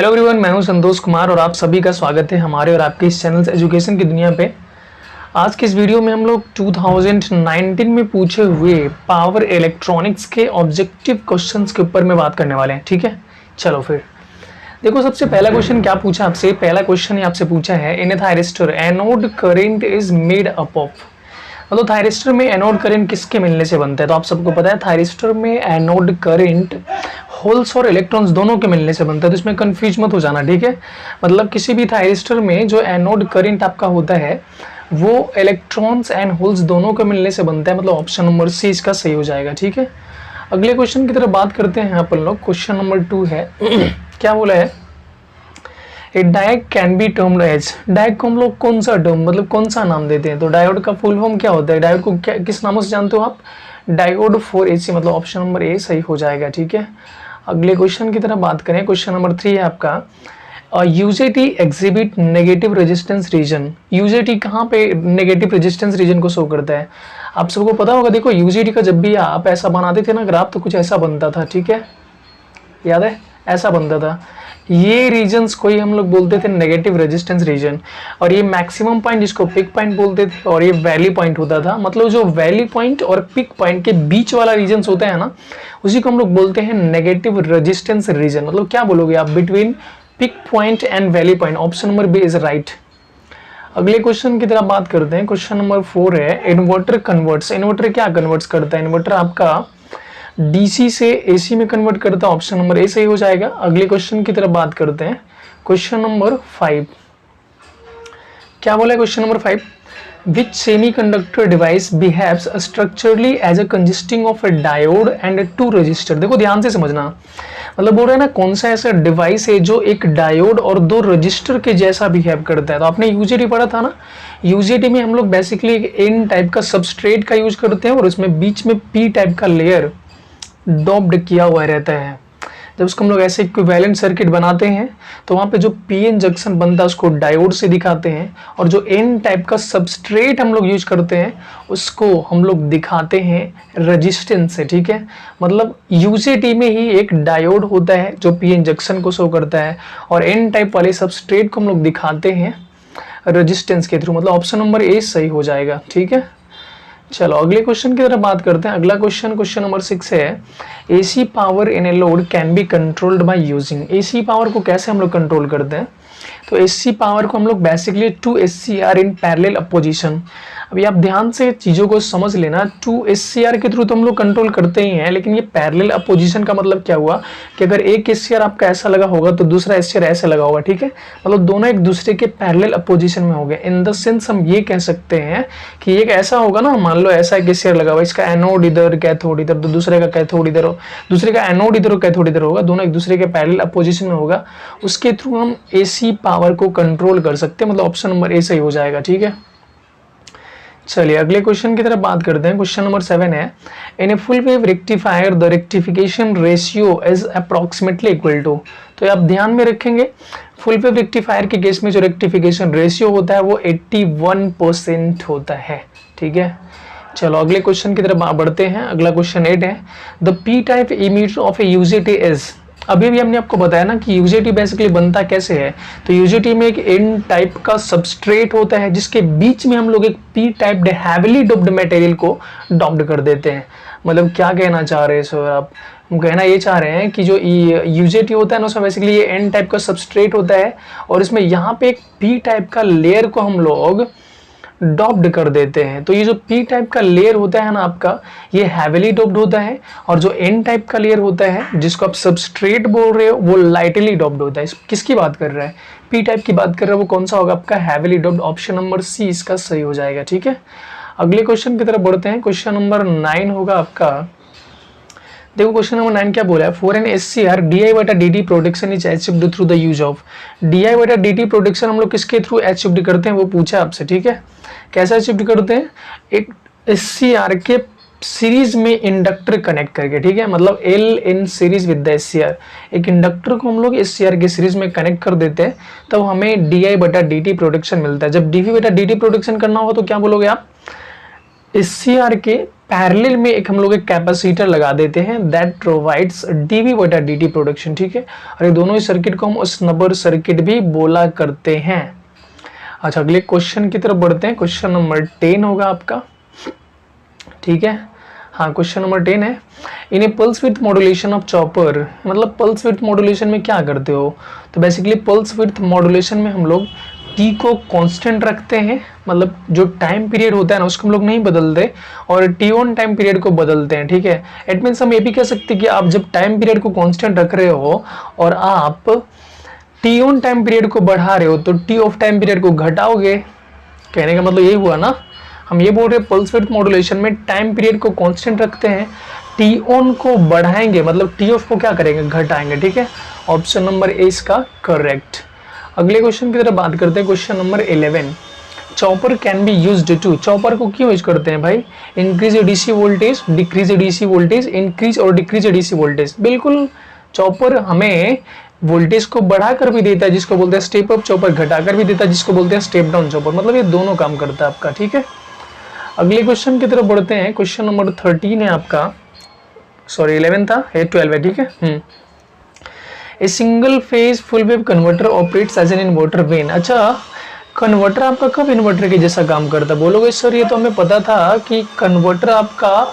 Hello everyone, मैं हूं संतोष कुमार और आप सभी का स्वागत है हमारे और आपके इस चैनल एजुकेशन की दुनिया पे। आज के इस वीडियो में हम लोग 2019 में पूछे हुए पावर इलेक्ट्रॉनिक्स के ऑब्जेक्टिव क्वेश्चंस के ऊपर में बात करने वाले हैं। ठीक है, चलो फिर देखो। सबसे पहला क्वेश्चन क्या पूछा आपसे? पहला क्वेश्चन ही आपसे पूछा है, in a thyristor anode current is made up of. मतलब थायरिस्टर में एनोड करंट किसके मिलने से बनता है? तो आप सबको पता है थायरिस्टर में एनोड करंट होल्स और इलेक्ट्रॉन्स दोनों के मिलने से बनता है, तो इसमें कंफ्यूज मत हो जाना। ठीक है, मतलब किसी भी थायरिस्टर में जो एनोड करंट आपका होता है वो इलेक्ट्रॉन्स एंड होल्स दोनों के मिलने से बनता है। मतलब ऑप्शन नंबर सी इसका सही हो जाएगा। ठीक है, अगले क्वेश्चन की तरफ बात करते हैं अपन लोग। क्वेश्चन नंबर 2 है क्या बोला है? A diode can be termed as. Diode को हम लोग कौन सा टर्म मतलब कौन सा नाम देते हैं? तो डायोड का फुल फॉर्म क्या होता है? डायोड को क्या किस नामों से जानते हो आप? डायोड 4AC, मतलब ऑप्शन नंबर ए सही हो जाएगा। ठीक है, अगले क्वेश्चन की तरफ बात करें। क्वेश्चन नंबर 3 है आपका, UJT exhibit negative resistance region. UJT कहाँ पे नेगेटिव रेजिस्टेंस रीजन को शो करता है? आप सबको पता होगा। देखो यूजेटी का जब भी आप ऐसा बनाते थे ना ग्राफ, तो कुछ ऐसा बनता था। ठीक है, याद है? ऐसा बनता था। ये रीजन्स को ही हम लोग बोलते थे नेगेटिव रेजिस्टेंस रीजन, और ये मैक्सिमम पॉइंट जिसको पिक पॉइंट बोलते थे, और ये वैली पॉइंट होता था। मतलब जो वैली पॉइंट और पिक पॉइंट के बीच वाला रीजन्स होता है ना, उसी को हम लोग बोलते हैं नेगेटिव रेजिस्टेंस रीजन। मतलब क्या बोलोगे आप? Between peak point and valley point. Option number B is right. अगले क्वेश्चन की तरफ बात करते हैं। क्वेश्चन नंबर 4 है, इन्वर्टर कन्वर्ट्स। इन्वर्टर क्या कन्वर्ट्स करता है? इन्वर्टर आपका डीसी से एसी में कन्वर्ट करता है। ऑप्शन नंबर ए सही हो जाएगा। अगले क्वेश्चन की तरफ बात करते हैं। क्वेश्चन नंबर 5 क्या बोला है? Question number 5, which semiconductor device behaves structurally as a consisting of a diode and 2 resistor. देखो ध्यान से समझना, मतलब बोल रहे हैं ना कौन सा ऐसा डिवाइस है जो एक डायोड और 2 रजिस्टर के जैसा बिहेव करता है। तो आपने यूजेटी पढ़ा था ना, यूजेटी में हम लोग बेसिकली एक एन टाइप का सबस्ट्रेट का यूज करते हैं और उसमें बीच में पी टाइप का लेयर डॉप्ड किया हुआ रहता है। जब उसको हम लोग ऐसे इक्विवेलेंट सर्किट बनाते हैं तो वहाँ पे जो पीएन जंक्शन बनता है उसको डायोड से दिखाते हैं, और जो एन टाइप का सबस्ट्रेट हम लोग यूज करते हैं उसको हम लोग दिखाते हैं रेजिस्टेंस से। ठीक है, मतलब यूजेटी में ही एक डायोड होता है जो पीएन जंक्शन को शो करता है, और एन टाइप वाले सबस्ट्रेट को हमलोग दिखाते हैं रेजिस्टेंस के थ्रू। मतलब ऑप्शन नंबर ए सही हो जाएगा। ठीक है, चलो अगले क्वेश्चन की तरफ बात करते हैं। अगला क्वेश्चन क्वेश्चन नंबर 6 है, AC power in a load can be controlled by using. AC power को कैसे हम लोग कंट्रोल करते हैं? तो एसी पावर को हम लोग basically 2 SCR in parallel opposition. अभी आप ध्यान से चीज़ों को समझ लेना, 2 SCR के थ्रू तो हम लोग कंट्रोल करते ही हैं, लेकिन ये पैरेलल अपोजिशन का मतलब क्या हुआ कि अगर एक SCR आपका ऐसा लगा होगा तो दूसरा SCR ऐसे लगा होगा। ठीक है, मतलब दोनों एक दूसरे के पैरेलल अपोजिशन में हो गए। इन द सेंस हम ये कह सकते हैं कि एक ऐसा होगा ना, मान लो ऐसा एक SCR लगा हुआ, इसका एनोड इधर कैथोड इधर, तो दूसरे का कैथोड इधर हो, दूसरे का एनोड इधर हो कैथोड इधर होगा, दोनों एक दूसरे के पैरेलल अपोजिशन में होगा। उसके थ्रू हम एसी पावर को कंट्रोल कर सकते हैं। मतलब ऑप्शन नंबर ए सही हो जाएगा। ठीक है, चलिए अगले क्वेश्चन की तरफ बात करते हैं। क्वेश्चन नंबर 7 है, in a full wave rectifier the rectification ratio is approximately equal to. तो आप ध्यान में रखेंगे, फुल वेव रेक्टिफायर के केस में जो रेक्टिफिकेशन रेशियो होता है वो 81% होता है। ठीक है, चलो अगले क्वेश्चन की तरफ बढ़ते हैं। अगला क्वेश्चन 8 है, the P type emitter of A UJT is. अभी भी हमने आपको बताया ना कि यूजेटी बेसिकली बनता कैसे है। तो यूजेटी में एक एन टाइप का सबस्ट्रेट होता है जिसके बीच में हम लोग एक P type heavily doped material को डॉप्ड कर देते हैं। मतलब क्या कहना चाह रहे हैं सर आप? हम कहना ये चाह रहे हैं कि जो यूजेटी होता है ना उसमें बेसिकली ये एन टाइप का सबस्ट्रेट होता है, और इसमें यहाँ पे एक पी टाइप का लेयर को हम लोग डॉप्ड कर देते हैं। तो ये जो पी टाइप का लेयर होता है ना आपका, ये हैवीली डॉप्ड होता है, और जो एन टाइप का लेयर होता है जिसको आप सबस्ट्रेट बोल रहे हो वो लाइटली डॉप्ड होता है। किसकी बात कर रहा है? पी टाइप की बात कर रहा है। वो कौन सा होगा आपका? Heavily doped. Option number C इसका सही हो जाएगा। ठीक है, अगले क्वेश्चन की तरफ बढ़ते हैं। क्वेश्चन नंबर 9 होगा आपका। देखो क्वेश्चन नंबर 9 क्या बोला है, for an SCR di/dt protection is achieved through the use of. di/dt protection हम लोग किसके थ्रू अचीव्ड करते हैं वो पूछा आपसे। ठीक है, कैसे अचीव्ड करते हैं? एक SCR के सीरीज में इंडक्टर कनेक्ट करके। ठीक है, मतलब L in series with the SCR। एक इंडक्टर को हम लोग SCR के सीरीज में कनेक्ट कर देते हैं तब हमें di/dt प्रोटेक्शन मिलता है। जब dv/dt प्रोटेक्शन करना हो तो क्या बोलोगे आप? SCR के पैरेलल में एक हम लोग एक कैपेसिटर लगा देते हैं दैट प्रोवाइड्स डीवी बटा dt प्रोडक्शन, ठीक है। और ये दोनों ही सर्किट को हम उस नंबर सर्किट भी बोला करते हैं। अच्छा, अगले क्वेश्चन की तरफ बढ़ते हैं। क्वेश्चन नंबर 10 होगा आपका, ठीक है। हाँ, क्वेश्चन नंबर 10 है, in a pulse with modulation of chopper. मतलब पल्स विथ मॉड्यूलेशन में क्या करते हो, तो बेसिकली पल्स विथ मॉड्यूलेशन में हम लोग टी को कांस्टेंट रखते हैं, मतलब जो टाइम पीरियड होता है ना उसको हम लोग नहीं बदलते, और टी ऑन टाइम पीरियड को बदलते हैं, ठीक है। इट मीन्स हम ये भी कह सकते हैं कि आप जब टाइम पीरियड को कांस्टेंट रख रहे हो और आप टी ऑन टाइम पीरियड को बढ़ा रहे हो तो टी ऑफ टाइम पीरियड को घटाओगे। कहने का मतलब यही हुआ ना, हम ये बोल रहे हैं पल्स विड्थ मॉड्यूलेशन में टाइम पीरियड को कांस्टेंट रखते हैं, टी ऑन को बढ़ाएंगे मतलब टी ऑफ को क्या करेंगे, घटाएंगे, ठीक है। ऑप्शन नंबर ए इसका करेक्ट। अगले क्वेश्चन की तरफ बात करते हैं। Question number 11, chopper can be used to. Chopper को क्यों यूज करते हैं भाई, increase DC voltage, decrease DC voltage, increase और डिक्रीज डीसी वोल्टेज। बिल्कुल, चॉपर हमें वोल्टेज को बढ़ाकर भी देता है जिसको बोलते हैं स्टेप अप चॉपर, घटाकर भी देता है जिसको बोलते हैं स्टेप डाउन चॉपर, मतलब ये दोनों काम करता है आपका, ठीक है। अगले क्वेश्चन की तरफ बढ़ते हैं। क्वेश्चन नंबर 13 है आपका, सॉरी 11 था, ये 12 है, ठीक है। A single phase full wave converter operates as an inverter when. अच्छा, कन्वर्टर आपका कब इन्वर्टर के जैसा काम करता है, बोलोगे सर ये तो हमें पता था कि कन्वर्टर आपका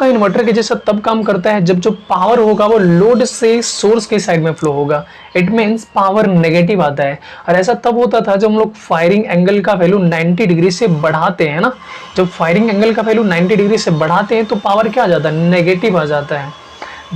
इन्वर्टर के जैसा तब काम करता है जब जो पावर होगा वो लोड से सोर्स के साइड में फ्लो होगा। इट मीन्स पावर नेगेटिव आता है, और ऐसा तब होता था जब हम लोग फायरिंग एंगल का वैल्यू 90 डिग्री से बढ़ाते हैं ना। जब फायरिंग एंगल का वैल्यू 90 डिग्री से बढ़ाते हैं तो पावर क्या आ जाता है, नेगेटिव आ जाता है।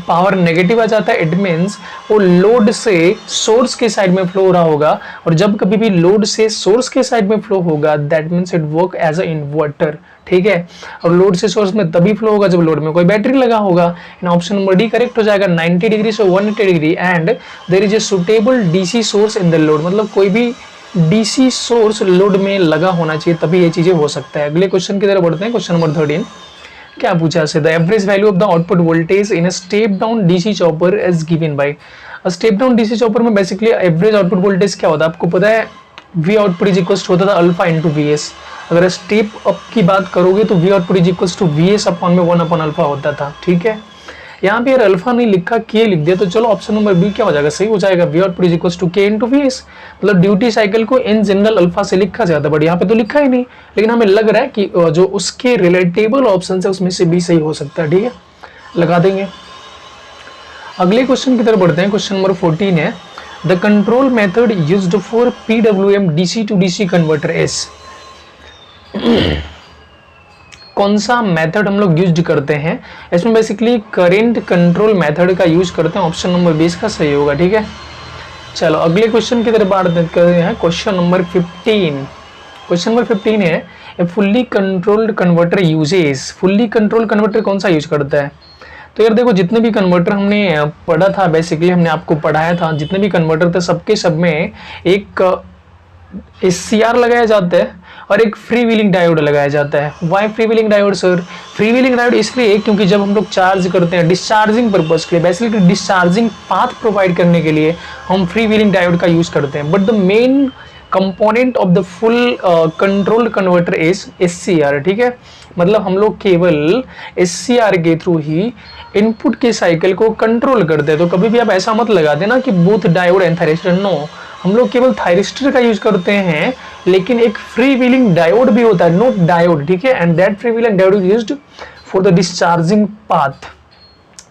पावर नेगेटिव आ जाता है, इट मीन्स वो लोड से सोर्स के साइड में फ्लो हो रहा होगा, और जब कभी भी लोड से सोर्स के साइड में फ्लो होगा that means it work as a inverter, ठीक है। और लोड से सोर्स में तभी फ्लो होगा जब लोड में कोई बैटरी लगा होगा। इन ऑप्शन नंबर डी करेक्ट हो जाएगा। 90 डिग्री से 180 degree and there is a suitable DC source in the load, मतलब कोई भी डीसी सोर्स लोड में लगा होना चाहिए तभी ये चीजें हो सकता है। अगले क्वेश्चन की तरफ बढ़ते हैं। क्वेश्चन नंबर 13 क्या पूछा है, the average value of the output voltage in a step down DC chopper is given by. Step down DC chopper में बेसिकली एवरेज आउटपुट वोल्टेज क्या होता है आपको पता है, वी आउटपुट इज इक्वल होता था अल्फा इंटू वी एस। अगर स्टेप अप की बात करोगे तो V output is equal to V S upon में 1 अपॉन अल्फा होता था, ठीक है। यहाँ पे यार अल्फा नहीं लिखा, के लिख दिया, तो चलो ऑप्शन नंबर बी क्या हो जाएगा, सही हो जाएगा। V output is equal to K into V S, मतलब ड्यूटी साइकिल को इन जनरल अल्फा से लिखा जाता है, बट यहाँ पे तो लिखा ही नहीं, लेकिन हमें लग रहा है कि जो उसके रिलेटेबल ऑप्शन है उसमें से भी सही हो सकता है, ठीक है, लगा देंगे। अगले क्वेश्चन की तरफ बढ़ते हैं। क्वेश्चन नंबर 14 है, the control method used for PWM DC to DC converter is. कौन सा मेथड हम लोग यूज करते हैं, इसमें बेसिकली करेंट कंट्रोल मेथड का यूज करते हैं। ऑप्शन नंबर 20 का सही होगा, ठीक है। चलो अगले क्वेश्चन की तरफ बात करते हैं। Question number 15। क्वेश्चन नंबर 15 है, a fully controlled converter uses. Fully control converter कौन सा यूज करता है, तो यार देखो जितने भी कन्वर्टर हमने पढ़ा था, बेसिकली हमने आपको पढ़ाया था, जितने भी कन्वर्टर थे सबके सब में एक SCR लगाया जाता है और एक फ्री व्हीलिंग डायोड लगाया जाता है। Why free wheeling diode sir, free wheeling diode इसलिए क्योंकि जब हम लोग चार्ज करते हैं डिस्चार्जिंग पर्पस के लिए, बेसिकली डिस्चार्जिंग पाथ प्रोवाइड करने के लिए हम फ्री व्हीलिंग डायोड का यूज करते हैं। But the main component of the full control converter is SCR, ठीक है। मतलब हम लोग केवल SCR के थ्रू ही इनपुट के साइकिल को कंट्रोल करते हैं। तो कभी भी आप ऐसा मत लगा देना कि both diode and thyristor, no, हम लोग केवल थायरिस्टर का यूज करते हैं, लेकिन एक फ्री व्हीलिंग डायोड भी होता है, नोट डायोड, ठीक है, and that free wheeling diode is used for the discharging path.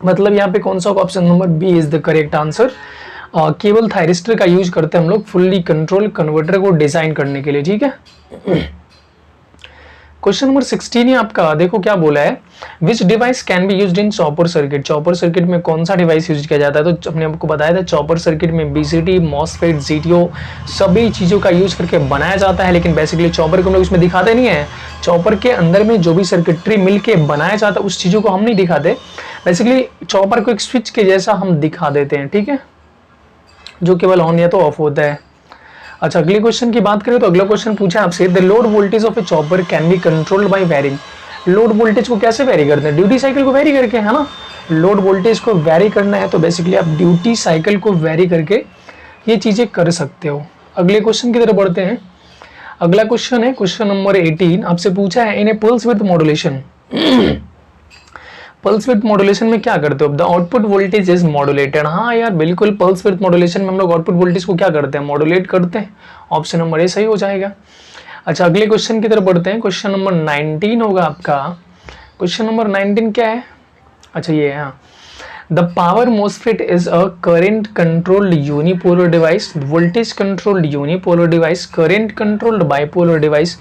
मतलब यहाँ पे कौन सा option number B is the correct answer. केवल थायरिस्टर का यूज करते हैं हम लोग फुल्ली कंट्रोल कन्वर्टर को डिजाइन करने के लिए, ठीक है। क्वेश्चन नंबर 16 है आपका, देखो क्या बोला है, विच device can be used in chopper circuit. Chopper circuit में कौन सा डिवाइस यूज किया जाता है, तो हमने आपको बताया था चॉपर सर्किट में BCD, मॉसफेट, GTO सभी चीजों का यूज करके बनाया जाता है, लेकिन बेसिकली चॉपर को हम लोग इसमें दिखाते नहीं है। चॉपर के अंदर में जो भी सर्किटरी मिलके बनाया जाता है उस चीजों को हम नहीं दिखाते, बेसिकली चॉपर को एक स्विच के जैसा हम दिखा देते हैं, ठीक है, जो केवल ऑन या तो ऑफ होता है। अच्छा अगले क्वेश्चन की बात करें तो अगला क्वेश्चन पूछा आपसे, the load voltage of a chopper can be controlled by varying. Load voltage को कैसे वेरी करते हैं, ड्यूटी साइकिल को वेरी करके, है ना। लोड वोल्टेज को वेरी करना है तो बेसिकली आप ड्यूटी साइकिल को वेरी करके ये चीजें कर सकते हो। अगले क्वेश्चन की तरफ बढ़ते हैं। अगला क्वेश्चन है क्वेश्चन नंबर 18, आपसे पूछा है in a pulse width modulation. Pulse width modulation में क्या करते हो? The output voltage is modulated. हाँ यार बिल्कुल, पल्स विड्थ मॉड्यूलेशन में हम लोग आउटपुट वोल्टेज को क्या करते हैं? मॉड्यूलेट करते हैं। ऑप्शन नंबर ए सही हो जाएगा। अच्छा अगले क्वेश्चन की तरफ बढ़ते हैं। क्वेश्चन नंबर 19 होगा आपका। क्वेश्चन नंबर 19 क्या है? अच्छा ये है, हाँ। The power MOSFET is a current controlled unipolar device, voltage controlled unipolar device, current controlled bipolar device.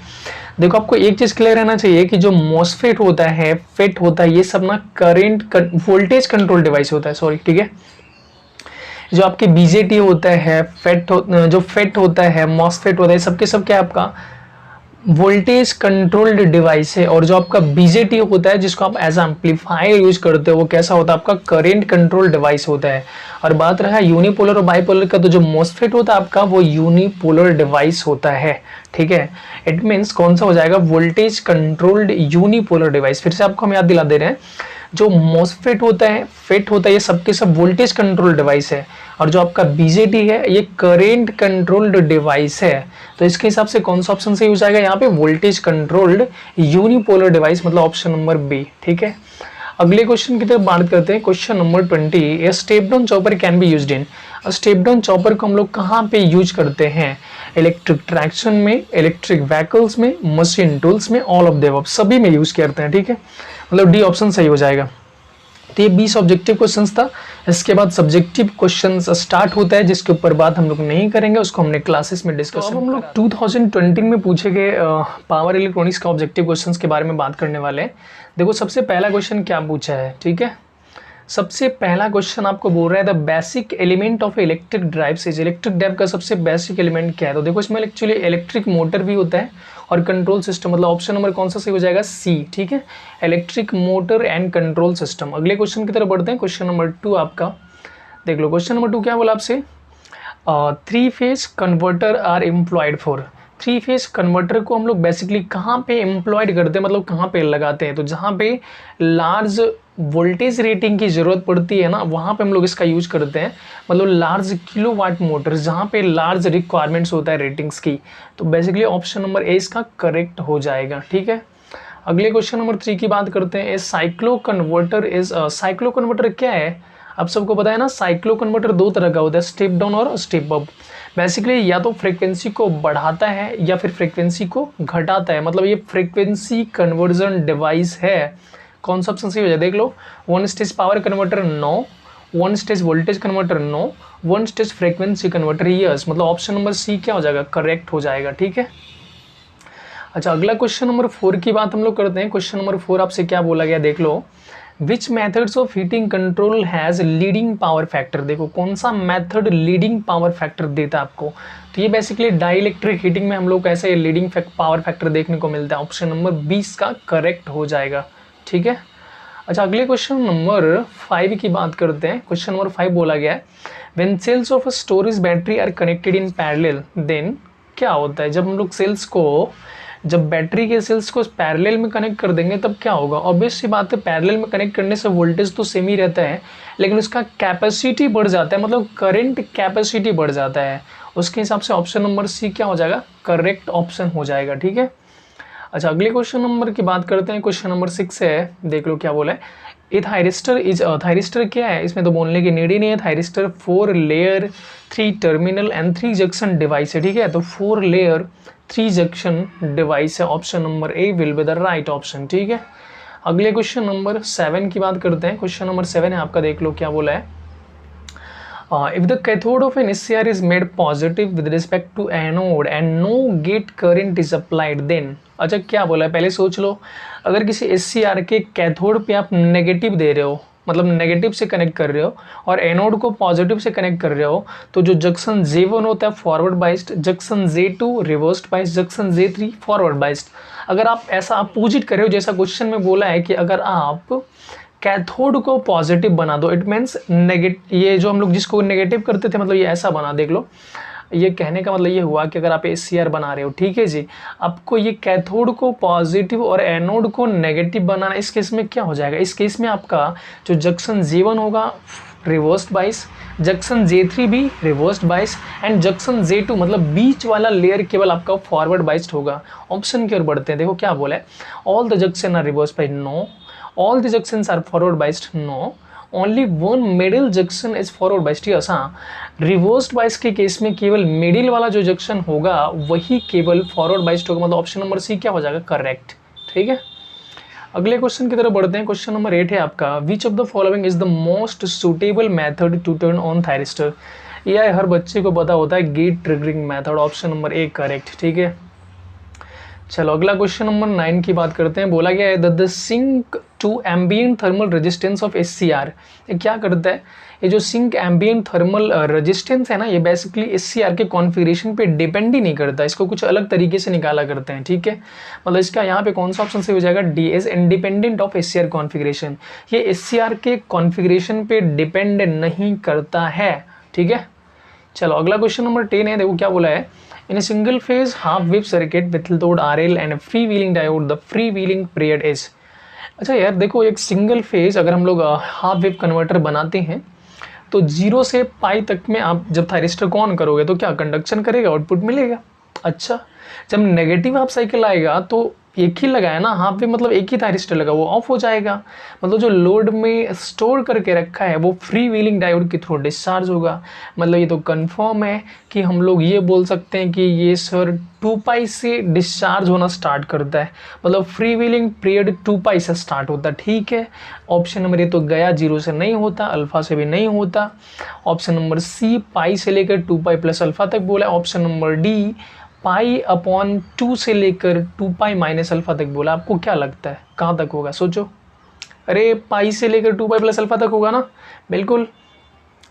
देखो आपको एक चीज क्लियर रहना चाहिए कि जो मोसफेट होता है, फेट होता है, ये सब ना करेंट वोल्टेज कंट्रोल डिवाइस होता है, सॉरी, ठीक है। जो आपके बीजेटी होता है, जो फेट होता है, मॉसफेट होता है, सबके सब क्या है आपका वोल्टेज कंट्रोल्ड डिवाइस है। और जो आपका बीजेटी होता है जिसको आप एज एम्पलीफायर यूज करते हो, वो कैसा होता है आपका करेंट कंट्रोल डिवाइस होता है। और बात रहा यूनिपोलर और बाइपोलर का, तो जो मोसफेट होता है आपका वो यूनिपोलर डिवाइस होता है, ठीक है। इट मीन्स कौन सा हो जाएगा? Voltage controlled unipolar device. फिर से आपको हम याद दिला दे रहे हैं, जो मोसफेट होता है, फेट होता है, ये सबके सब वोल्टेज कंट्रोल डिवाइस है। और जो आपका बीजेटी है ये करेंट कंट्रोल्ड डिवाइस है। तो इसके हिसाब से कौन सा ऑप्शन सही हो जाएगा यहाँ पे? वोल्टेज कंट्रोल्ड यूनिपोलर डिवाइस, मतलब ऑप्शन नंबर बी, ठीक है। अगले क्वेश्चन की तरफ बात करते हैं। Question number 20, a step down chopper can be used in. Step down chopper को हम लोग कहाँ पे यूज करते हैं? इलेक्ट्रिक ट्रैक्शन में, इलेक्ट्रिक व्हीकल्स में, मशीन टूल्स में, ऑल ऑफ द अबव, सभी में यूज करते हैं, ठीक है। मतलब डी ऑप्शन सही हो जाएगा। तो ये 20 ऑब्जेक्टिव क्वेश्चंस था। इसके बाद सब्जेक्टिव क्वेश्चंस स्टार्ट होता है, जिसके ऊपर बात हम लोग नहीं करेंगे, उसको हमने क्लासेस में डिस्कस। तो हम लोग 2020 में पूछे गए पावर इलेक्ट्रॉनिक्स का ऑब्जेक्टिव क्वेश्चंस के बारे में बात करने वाले हैं। देखो सबसे पहला क्वेश्चन क्या पूछा है, ठीक है। सबसे पहला क्वेश्चन आपको बोल रहा है the basic element of electric drive से। इलेक्ट्रिक ड्राइव का सबसे बेसिक एलिमेंट क्या है? तो देखो इसमें एक्चुअली इलेक्ट्रिक मोटर भी होता है और कंट्रोल सिस्टम, मतलब ऑप्शन नंबर कौन सा सही हो जाएगा? सी, ठीक है। Electric motor and control system. अगले क्वेश्चन की तरफ बढ़ते हैं। क्वेश्चन नंबर 2 आपका देख लो। क्वेश्चन नंबर 2 क्या बोला आपसे? 3 phase converter are employed for. 3 phase converter को हम लोग बेसिकली कहाँ पे एम्प्लॉयड करते हैं, मतलब कहाँ पे लगाते हैं? तो जहाँ पे लार्ज वोल्टेज रेटिंग की जरूरत पड़ती है ना, वहाँ पे हम लोग इसका यूज करते हैं। मतलब लार्ज किलोवाट मोटर, जहाँ पे लार्ज रिक्वायरमेंट्स होता है रेटिंग्स की। तो बेसिकली ऑप्शन नंबर ए इसका करेक्ट हो जाएगा, ठीक है। अगले क्वेश्चन नंबर 3 की बात करते हैं। Cyclo converter is, cyclo converter क्या है? आप सबको पता है ना, साइक्लो कन्वर्टर 2 तरह का होता है, स्टेप डाउन और स्टेप अप। बेसिकली या तो फ्रीक्वेंसी को बढ़ाता है या फिर फ्रीक्वेंसी को घटाता है, मतलब ये फ्रीक्वेंसी कन्वर्जन डिवाइस है। कौन सा ऑप्शन सही हो जाए? देख लो, 1 stage power converter no, 1 stage voltage converter no, 1 stage frequency converter yes, मतलब ऑप्शन नंबर सी क्या हो जाएगा? करेक्ट हो जाएगा, ठीक है। अच्छा अगला क्वेश्चन नंबर 4 की बात हम लोग करते हैं। क्वेश्चन नंबर 4 आपसे क्या बोला गया देख लो। Which methods of heating control has leading power factor. देखो कौन सा मेथड लीडिंग पावर फैक्टर देता है आपको? तो ये बेसिकली डाइलेक्ट्रिक हीटिंग में हम लोग ऐसे लीडिंग पावर फैक्टर देखने को मिलता है। ऑप्शन नंबर 20 का करेक्ट हो जाएगा, ठीक है। अच्छा अगले क्वेश्चन नंबर 5 की बात करते हैं। क्वेश्चन नंबर 5 बोला गया है when cells of a storage battery are connected in parallel then क्या होता है? जब हम लोग सेल्स को, जब बैटरी के सेल्स को पैरेलल में कनेक्ट कर देंगे तब क्या होगा? ऑब्वियस सी बात है, पैरेलल में कनेक्ट करने से वोल्टेज तो सेम ही रहता है, लेकिन उसका कैपेसिटी बढ़ जाता है, मतलब करंट कैपेसिटी बढ़ जाता है। उसके हिसाब से ऑप्शन नंबर सी क्या हो जाएगा? करेक्ट ऑप्शन हो जाएगा, ठीक है। अच्छा अगले क्वेश्चन नंबर की बात करते हैं। क्वेश्चन नंबर 6 है, देख लो क्या बोला है। ए थायरिस्टर इज, थायरिस्टर क्या है? इसमें तो बोलने की नीड ही नहीं है। Thyristor 4 layer 3 terminal and 3 junction device है, ठीक है। तो 4 लेयर 3 जंक्शन डिवाइस है। Option number A will be the right option, ठीक है। अगले क्वेश्चन नंबर 7 की बात करते हैं। क्वेश्चन नंबर 7 है आपका, देख लो क्या बोला है। If the cathode of an SCR is made positive with respect to anode and no gate current is applied, then अच्छा क्या बोला है पहले सोच लो। अगर किसी SCR के कैथोड पे आप नेगेटिव दे रहे हो, मतलब नेगेटिव से कनेक्ट कर रहे हो, और एनोड को पॉजिटिव से कनेक्ट कर रहे हो, तो जो जंक्शन J1 होता है forward biased, junction J2 reversed biased, junction J3 forward biased. अगर आप ऐसा अपोजिट कर रहे हो, जैसा क्वेश्चन में बोला है कि अगर आप कैथोड को पॉजिटिव बना दो, इट मीन्स नेगेटिव, ये जो हम लोग जिसको नेगेटिव करते थे, मतलब ये ऐसा बना, देख लो। ये कहने का मतलब ये हुआ कि अगर आप SCR बना रहे हो, ठीक है जी, आपको ये कैथोड को पॉजिटिव और एनोड को नेगेटिव बनाना, इस केस में क्या हो जाएगा? इस केस में आपका जो जंक्शन J1 होगा रिवर्स्ड बाइस, जंक्शन J3 भी रिवर्स्ड बाइस एंड जंक्शन J2 मतलब बीच वाला लेयर केवल आपका फॉरवर्ड बाइस्ड होगा। ऑप्शन की ओर बढ़ते हैं, देखो क्या बोला है, all the junction are reversed biased, no, all the junctions are forward biased, no, only one middle junction is forward biased. Yes, हाँ, रिवर्स्ड बाइस के केस में केवल मिडिल वाला जो जंक्शन होगा वही केवल फॉरवर्ड बाइस्ड होगा, मतलब ऑप्शन नंबर सी क्या हो जाएगा, करेक्ट। ठीक है, अगले क्वेश्चन की तरफ बढ़ते हैं। क्वेश्चन नंबर 8 है आपका, which of the following is the most suitable method to turn on thyristor. यह हर बच्चे को पता होता है, gate triggering method, option number A correct. ठीक है, चलो अगला क्वेश्चन नंबर 9 की बात करते हैं। बोला गया है the sink to ambient thermal resistance of SCR, ये क्या करता है, ये जो सिंक एम्बिएंट थर्मल रेजिस्टेंस है ना, ये बेसिकली SCR के कॉन्फ़िगरेशन पे डिपेंड ही नहीं करता, इसको कुछ अलग तरीके से निकाला करते हैं। ठीक है, मतलब इसका यहाँ पे कौन सा ऑप्शन सही हो जाएगा, D is independent of SCR configuration, ये SCR के कॉन्फ़िगरेशन पे डिपेंड नहीं करता है। ठीक है, चलो अगला क्वेश्चन नंबर 10 है, देखो क्या बोला है, in a single phase half wave circuit with load RL and free wheeling diode the free wheeling period is. अच्छा यार देखो, एक सिंगल फेज अगर हम लोग हाफ वेव कन्वर्टर बनाते हैं तो 0 से पाई तक में आप जब थायरिस्टर को ऑन करोगे तो क्या कंडक्शन करेगा, आउटपुट मिलेगा। अच्छा, जब नेगेटिव हाफ साइकिल आएगा तो एक ही लगाया ना हाफ वेव, मतलब एक ही थायरिस्टर लगा, वो ऑफ हो जाएगा, मतलब जो लोड में स्टोर करके रखा है वो फ्री व्हीलिंग डायोड के थ्रू डिस्चार्ज होगा। मतलब ये तो कंफर्म है कि हम लोग ये बोल सकते हैं कि ये सर 2 पाई से डिस्चार्ज होना स्टार्ट करता है, मतलब फ्री व्हीलिंग पीरियड 2 पाई से स्टार्ट होता है। ठीक है, ऑप्शन नंबर ये तो गया, 0 से नहीं होता, अल्फा से भी नहीं होता। ऑप्शन नंबर सी पाई से लेकर 2 पाई प्लस अल्फा तक बोला है। Option number D pi upon 2 से लेकर 2 पाई माइनस अल्फा तक बोला। आपको क्या लगता है कहाँ तक होगा, सोचो। अरे पाई से लेकर 2 पाई प्लस अल्फा तक होगा ना, बिल्कुल,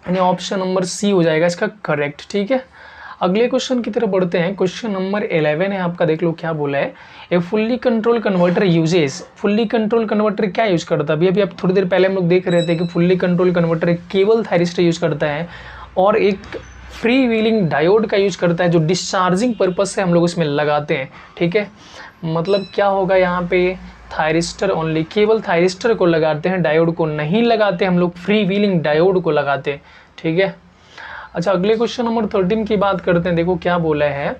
यानी ऑप्शन नंबर सी हो जाएगा इसका करेक्ट। ठीक है, अगले क्वेश्चन की तरफ बढ़ते हैं। क्वेश्चन नंबर 11 है आपका, देख लो क्या बोला है, a fully control converter uses, fully control converter क्या यूज करता है, अभी आप थोड़ी देर पहले हम लोग देख रहे थे कि फुल्ली कंट्रोल कन्वर्टर केवल थायरिस्टर यूज करता है और एक फ्री व्हीलिंग डायोड का यूज करता है जो डिस्चार्जिंग पर्पस से हम लोग इसमें लगाते हैं। ठीक है, मतलब क्या होगा यहाँ पे, थायरिस्टर ओनली, केवल थायरिस्टर को लगाते हैं, डायोड को नहीं लगाते हम लोग, फ्री व्हीलिंग डायोड को लगाते हैं। ठीक है, अच्छा अगले क्वेश्चन नंबर 13 की बात करते हैं। देखो क्या बोला है,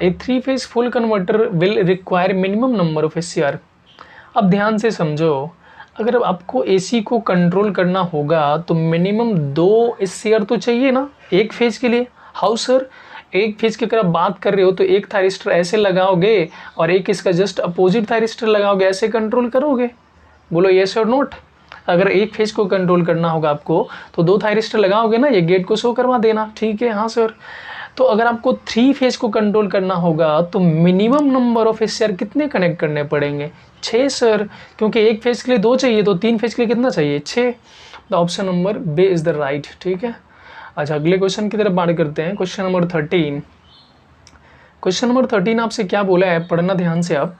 ए 3 phase full converter will require minimum number of SCR। अब ध्यान से समझो, अगर आपको AC को कंट्रोल करना होगा तो मिनिमम 2 SCR तो चाहिए ना एक फेज के लिए। हाउ सर, एक फेज की अगर आप बात कर रहे हो तो एक थायरिस्टर ऐसे लगाओगे और एक इसका जस्ट अपोजिट थायरिस्टर लगाओगे, ऐसे कंट्रोल करोगे, बोलो येस और नोट। अगर एक फेज को कंट्रोल करना होगा आपको तो 2 थायरिस्टर लगाओगे ना, ये गेट को शो करवा देना। ठीक है, हाँ सर। तो अगर आपको 3 फेज को कंट्रोल करना होगा तो मिनिमम नंबर ऑफ SCR कितने कनेक्ट करने पड़ेंगे, 6 सर, क्योंकि एक फेज के लिए 2 चाहिए तो 3 फेज के लिए कितना चाहिए, 6। तो option number B is the right. ठीक है, अच्छा अगले क्वेश्चन की तरफ बात करते हैं। क्वेश्चन नंबर 13, क्वेश्चन नंबर 13 आपसे क्या बोला है, पढ़ना ध्यान से आप।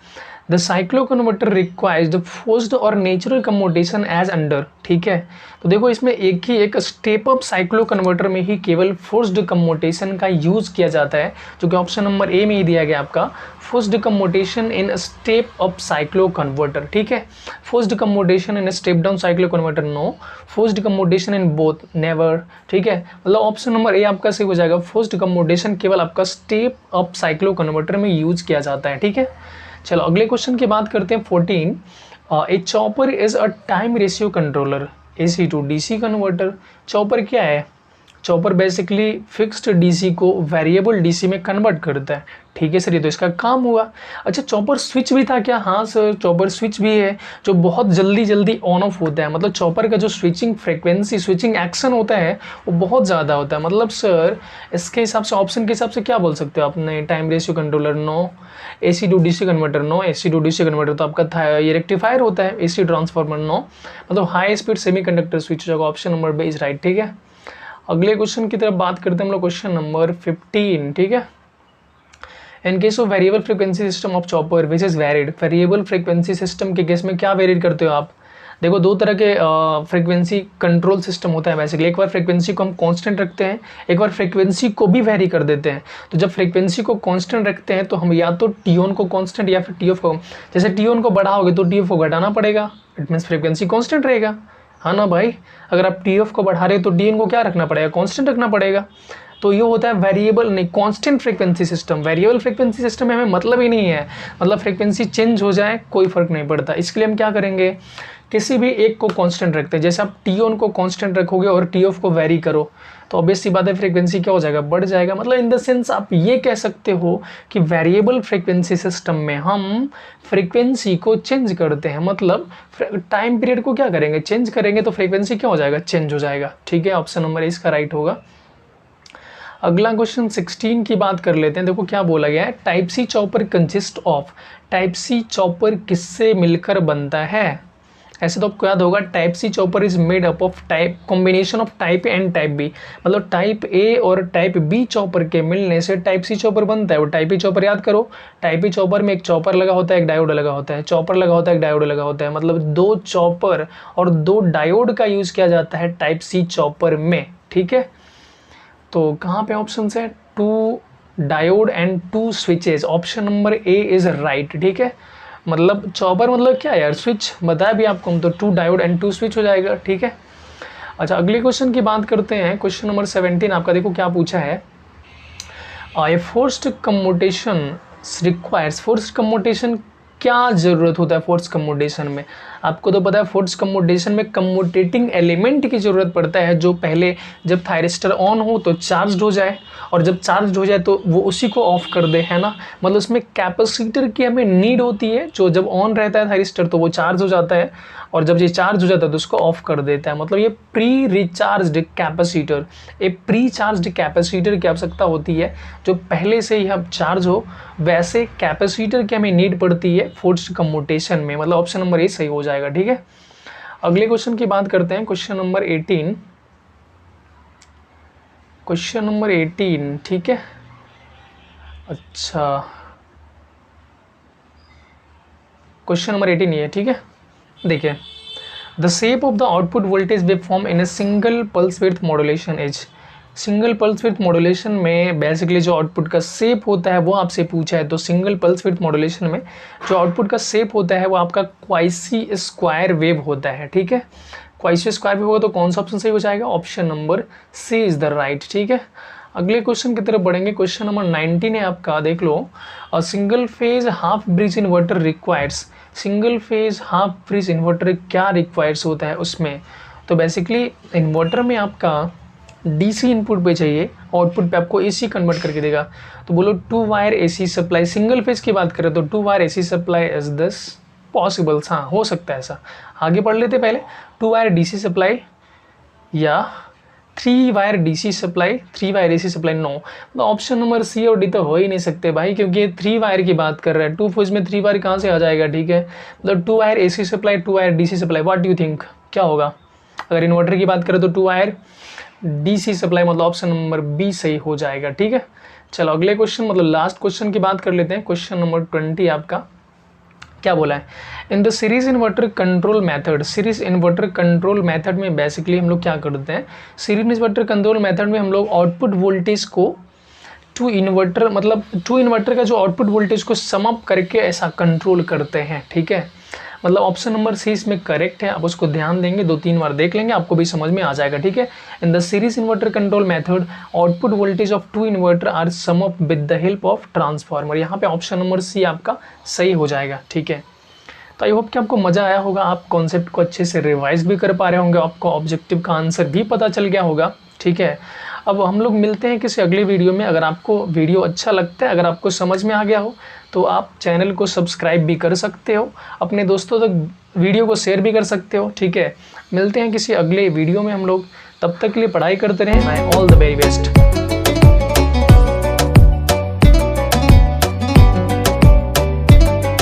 The cyclo converter requires the forced और नेचुरल कम्यूटेशन एज अंडर। ठीक है, तो देखो इसमें एक स्टेप अप साइक्लो कन्वर्टर में ही केवल फोर्स्ड कम्यूटेशन का यूज़ किया जाता है, जो कि ऑप्शन नंबर ए में ही दिया गया आपका, forced commutation in step up cyclo converter. ठीक है, forced commutation in step down cyclo converter no, forced commutation in both never. ठीक है, मतलब ऑप्शन नंबर ए आपका सही हो जाएगा, फोर्स्ड कम्यूटेशन केवल आपका स्टेप अप साइक्लो कन्वर्टर में यूज किया जाता है। ठीक है, चलो अगले क्वेश्चन की बात करते हैं। 14, a chopper is a time ratio controller AC to DC converter. Chopper क्या है, चॉपर बेसिकली फिक्स्ड DC को वेरिएबल DC में कन्वर्ट करता है। ठीक है सर, ये तो इसका काम हुआ। अच्छा चॉपर स्विच भी था क्या, हाँ सर चॉपर स्विच भी है जो बहुत जल्दी ऑन ऑफ होता है, मतलब चॉपर का जो स्विचिंग फ्रीक्वेंसी, स्विचिंग एक्शन होता है वो बहुत ज़्यादा होता है। मतलब सर इसके हिसाब से, ऑप्शन के हिसाब से क्या बोल सकते हो आपने, time ratio controller no, AC to DC converter no, AC to DC converter तो आपका ये रेक्टिफायर होता है, AC ट्रांसफार्मर नो, मतलब हाई स्पीड सेमीकंडक्टर स्विच होगा, option number B is right. ठीक है, अगले क्वेश्चन की तरफ बात करते हैं हम लोग, क्वेश्चन नंबर 15। ठीक है, in case of variable frequency system of chopper which is varied. Variable frequency system के केस में क्या वेरिड करते हो आप, देखो 2 तरह के फ्रीक्वेंसी कंट्रोल सिस्टम होता है बेसिकली। एक बार फ्रीक्वेंसी को हम कांस्टेंट रखते हैं, एक बार फ्रीक्वेंसी को भी वेरी कर देते हैं। तो जब फ्रीक्वेंसी को कांस्टेंट रखते हैं तो हम या तो TON को कांस्टेंट या फिर TF को, जैसे TON को बढ़ाओगे तो TF को घटाना पड़ेगा, इट मीन्स फ्रीक्वेंसी कांस्टेंट रहेगा। हाँ ना भाई, अगर आप टी एफ को बढ़ा रहे हो तो डी एन को क्या रखना पड़ेगा, कांस्टेंट रखना पड़ेगा। तो ये होता है वेरिएबल नहीं constant frequency system. Variable frequency system में हमें मतलब ही नहीं है, मतलब फ्रीक्वेंसी चेंज हो जाए कोई फर्क नहीं पड़ता। इसके लिए हम क्या करेंगे, किसी भी एक को कांस्टेंट रखते हैं। जैसे आप टी ऑन को कांस्टेंट रखोगे और टी ऑफ को वेरी करो तो ऑब्वियस सी बात है फ्रीक्वेंसी क्या हो जाएगा, बढ़ जाएगा। मतलब इन द सेंस आप ये कह सकते हो कि वेरिएबल फ्रीक्वेंसी सिस्टम में हम फ्रीक्वेंसी को चेंज करते हैं, मतलब टाइम पीरियड को क्या करेंगे, चेंज करेंगे, तो फ्रीक्वेंसी क्या हो जाएगा, चेंज हो जाएगा। ठीक है, ऑप्शन नंबर इसका राइट होगा। अगला क्वेश्चन 16 की बात कर लेते हैं। देखो क्या बोला गया है, type C chopper consist of. Type C chopper किससे मिलकर बनता है। ऐसे तो आपको याद होगा type C chopper is made up of type combination of type A and type B. मतलब टाइप ए और टाइप बी चॉपर के मिलने से टाइप सी चॉपर बनता है। वो टाइप ए चॉपर याद करो, टाइप ए चॉपर में एक चॉपर लगा होता है, एक डायोड लगा होता है, चॉपर लगा होता है, एक डायोड लगा होता है। मतलब 2 चॉपर और 2 डायोड का यूज किया जाता है टाइप सी चॉपर में। ठीक है, तो कहाँ पे ऑप्शन है, 2 diode and 2 switches. Option number A is right. ठीक है, मतलब चॉपर मतलब क्या यार, स्विच बताया भी आपको हम, तो 2 डायोड एंड 2 स्विच हो जाएगा। ठीक है, अच्छा अगले क्वेश्चन की बात करते हैं। क्वेश्चन नंबर 17 आपका, देखो क्या पूछा है, ए forced commutation requires. Forced commutation क्या ज़रूरत होता है फोर्स कम्यूटेशन में, आपको तो पता है फोर्स कम्यूटेशन में कम्यूटेटिंग एलिमेंट की ज़रूरत पड़ता है, जो पहले जब थायरिस्टर ऑन हो तो चार्ज हो जाए, और जब चार्ज हो जाए तो वो उसी को ऑफ कर दे, है ना। मतलब उसमें कैपेसिटर की हमें नीड होती है, जो जब ऑन रहता है थायरिस्टर तो वो चार्ज हो जाता है, और जब ये चार्ज हो जाता है तो उसको ऑफ कर देता है। मतलब ये प्री रिचार्ज्ड कैपेसिटर, एक प्री चार्ज्ड कैपेसिटर की आवश्यकता होती है, जो पहले से ही अब चार्ज हो, वैसे कैपेसिटर की हमें नीड पड़ती है फोर्स्ड कम्यूटेशन में। मतलब ऑप्शन नंबर ए सही हो जाएगा। ठीक है, अगले क्वेश्चन की बात करते हैं। Question number 18, question number 18। ठीक है, अच्छा क्वेश्चन नंबर 18 ये है। ठीक है, देखिए, the shape of the output voltage wave form in a single pulse width modulation is. Single pulse width modulation में बेसिकली जो आउटपुट का शेप होता है वो आपसे पूछा है। तो सिंगल पल्स विड्थ मॉड्यूलेशन में जो आउटपुट का शेप होता है वो आपका क्वाइसी स्क्वायर वेव होता है। ठीक है, क्वाइसी स्क्वायर वेव होगा तो कौन सा ऑप्शन सही हो जाएगा, option number C is the right. ठीक है, अगले क्वेश्चन की तरफ बढ़ेंगे। क्वेश्चन नंबर 19 है आपका, देख लो, a single phase half bridge inverter requires. Single phase half bridge inverter क्या रिक्वायर्स होता है उसमें, तो बेसिकली इन्वर्टर में आपका डीसी इनपुट पे चाहिए, आउटपुट पे आपको एसी कन्वर्ट करके देगा। तो बोलो 2 wire AC supply, single phase की बात करें तो 2 wire AC supply is this possibles. हाँ, हो सकता है ऐसा, आगे पढ़ लेते पहले। 2 वायर डीसी सप्लाई या 3 wire DC supply, 3 wire AC supply, no. तो ऑप्शन नंबर सी और डी तो हो ही नहीं सकते भाई, क्योंकि 3 वायर की बात कर रहा है। 2 फेज में 3 वायर कहाँ से आ जाएगा। ठीक है, मतलब 2 wire AC supply, 2 wire DC supply, what do you think क्या होगा। अगर इन्वर्टर की बात करें तो 2 वायर डीसी सप्लाई, मतलब ऑप्शन नंबर बी सही हो जाएगा। ठीक है, चलो अगले क्वेश्चन, मतलब लास्ट क्वेश्चन की बात कर लेते हैं। क्वेश्चन नंबर 20 आपका क्या बोला है, in the series inverter control method. Series inverter control method में बेसिकली हम लोग क्या करते हैं, सीरीज इन्वर्टर कंट्रोल मेथड में हम लोग आउटपुट वोल्टेज को टू इन्वर्टर, मतलब टू इन्वर्टर का जो आउटपुट वोल्टेज को सम अप करके ऐसा कंट्रोल करते हैं। ठीक है, मतलब ऑप्शन नंबर सी इसमें करेक्ट है। आप उसको ध्यान देंगे, 2-3 बार देख लेंगे, आपको भी समझ में आ जाएगा। ठीक है, in the series inverter control method output voltage of 2 inverter are sum up with the help of transformer. यहाँ पे ऑप्शन नंबर सी आपका सही हो जाएगा। ठीक है, तो आई होप कि आपको मज़ा आया होगा, आप कॉन्सेप्ट को अच्छे से रिवाइज भी कर पा रहे होंगे, आपको ऑब्जेक्टिव का आंसर भी पता चल गया होगा। ठीक है, अब हम लोग मिलते हैं किसी अगली वीडियो में। अगर आपको वीडियो अच्छा लगता है, अगर आपको समझ में आ गया हो तो आप चैनल को सब्सक्राइब भी कर सकते हो, अपने दोस्तों तक वीडियो को शेयर भी कर सकते हो। ठीक है, मिलते हैं किसी अगले वीडियो में हम लोग, तब तक के लिए पढ़ाई करते रहें। All the very best.